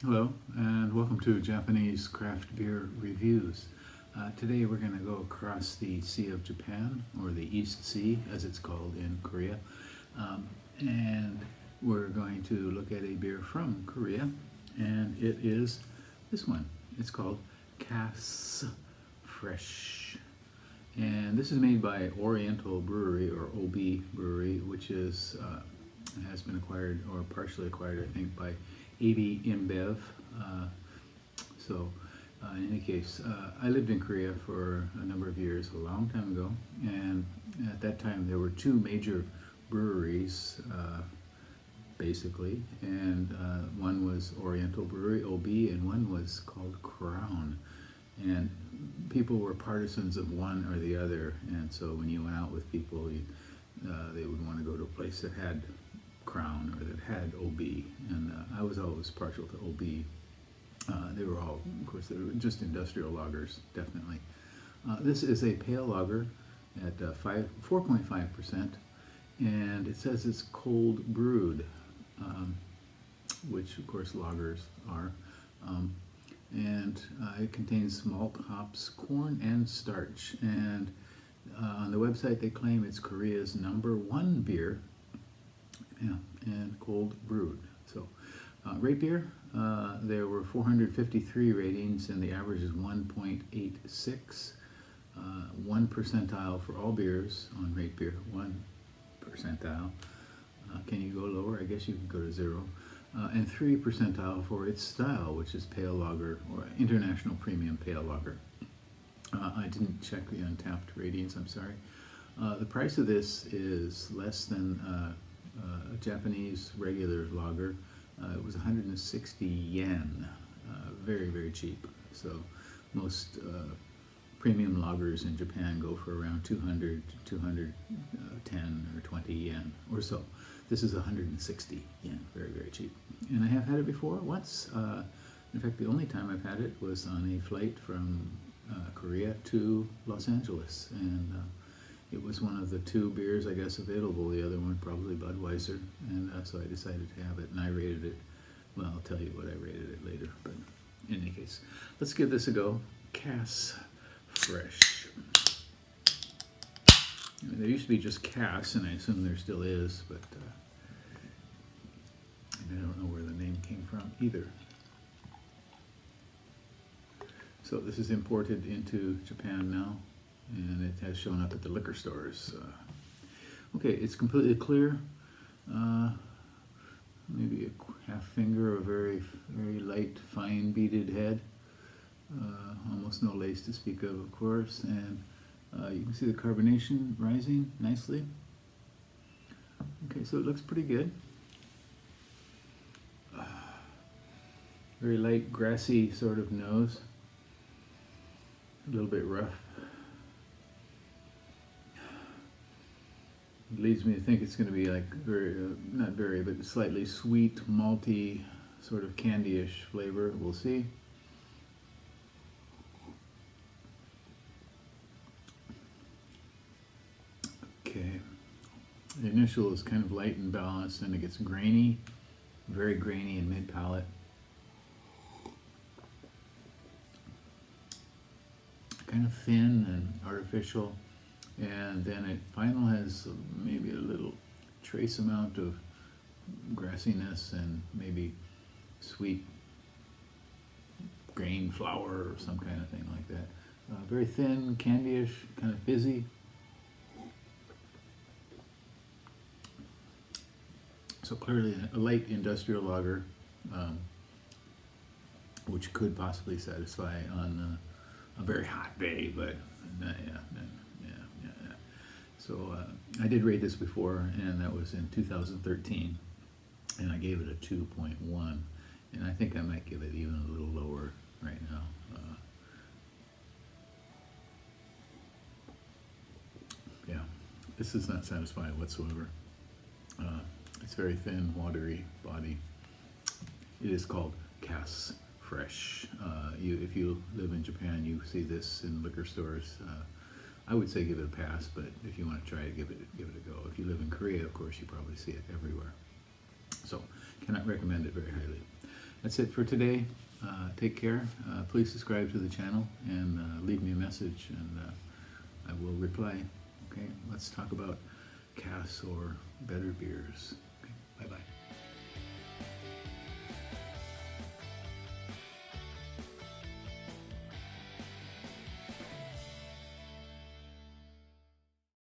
Hello, and welcome to Japanese Craft Beer Reviews. Today we're going to go across the Sea of Japan, or the East Sea as it's called in Korea, and we're going to look at a beer from Korea, and it is this one. It's called Cass Fresh, and this is made by Oriental Brewery, or OB Brewery, which has been acquired, or partially acquired, I think, by 80 InBev. In any case, I lived in Korea for a number of years, a long time ago, and at that time there were two major breweries, basically, and one was Oriental Brewery, OB, and one was called Crown. And people were partisans of one or the other, and so when you went out with people, they would want to go to a place that had Crown or that had OB, and I was always partial to OB. They were all, of course, they were just industrial lagers, definitely. This is a pale lager at 4.5%, and it says it's cold brewed, which of course lagers are. It contains malt, hops, corn, and starch. And on the website, they claim it's Korea's #1 beer. Yeah, and cold brewed. So, rate beer, there were 453 ratings, and the average is 1.86. 1 percentile for all beers on rate beer, 1 percentile. Can you go lower? I guess you can go to 0. And 3 percentile for its style, which is pale lager, or international premium pale lager. I didn't check the Untapped ratings, I'm sorry. The price of this is less than a Japanese regular lager. It was 160 yen, very, very cheap. So most premium lagers in Japan go for around 200 to 210 or 20 yen or so. This is 160 yen, very, very cheap. And I have had it before once. In fact, the only time I've had it was on a flight from Korea to Los Angeles, and it was one of the two beers, I guess, available. The other one probably Budweiser, and so I decided to have it, and I rated it. Well, I'll tell you what I rated it later, but in any case, let's give this a go. Cass Fresh. I mean, there used to be just Cass, and I assume there still is, but I don't know where the name came from either. So this is imported into Japan now, and it has shown up at the liquor stores. Okay, it's completely clear. Maybe a half finger, a very, very light, fine beaded head. Almost no lace to speak of course. And you can see the carbonation rising nicely. Okay, so it looks pretty good. Very light, grassy sort of nose. A little bit rough. It leads me to think it's going to be like very, not very, but slightly sweet, malty, sort of candy-ish flavor. We'll see. Okay. The initial is kind of light and balanced, and it gets grainy, very grainy in mid-palate. Kind of thin and artificial. And then it finally has maybe a little trace amount of grassiness and maybe sweet grain flour or some kind of thing like that. Very thin, candy-ish, kind of fizzy. So clearly a light industrial lager, which could possibly satisfy on a very hot day, but yeah. So I did rate this before, and that was in 2013, and I gave it a 2.1, and I think I might give it even a little lower right now. Yeah, this is not satisfying whatsoever. It's very thin, watery body. It is called Cass Fresh. If you live in Japan, you see this in liquor stores. I would say give it a pass, but if you want to try it, give it a go. If you live in Korea, of course, you probably see it everywhere. So, cannot recommend it very highly. that's it for today. Take care. Please subscribe to the channel and leave me a message, and I will reply. Okay, let's talk about Cass or better beers. Okay, bye-bye.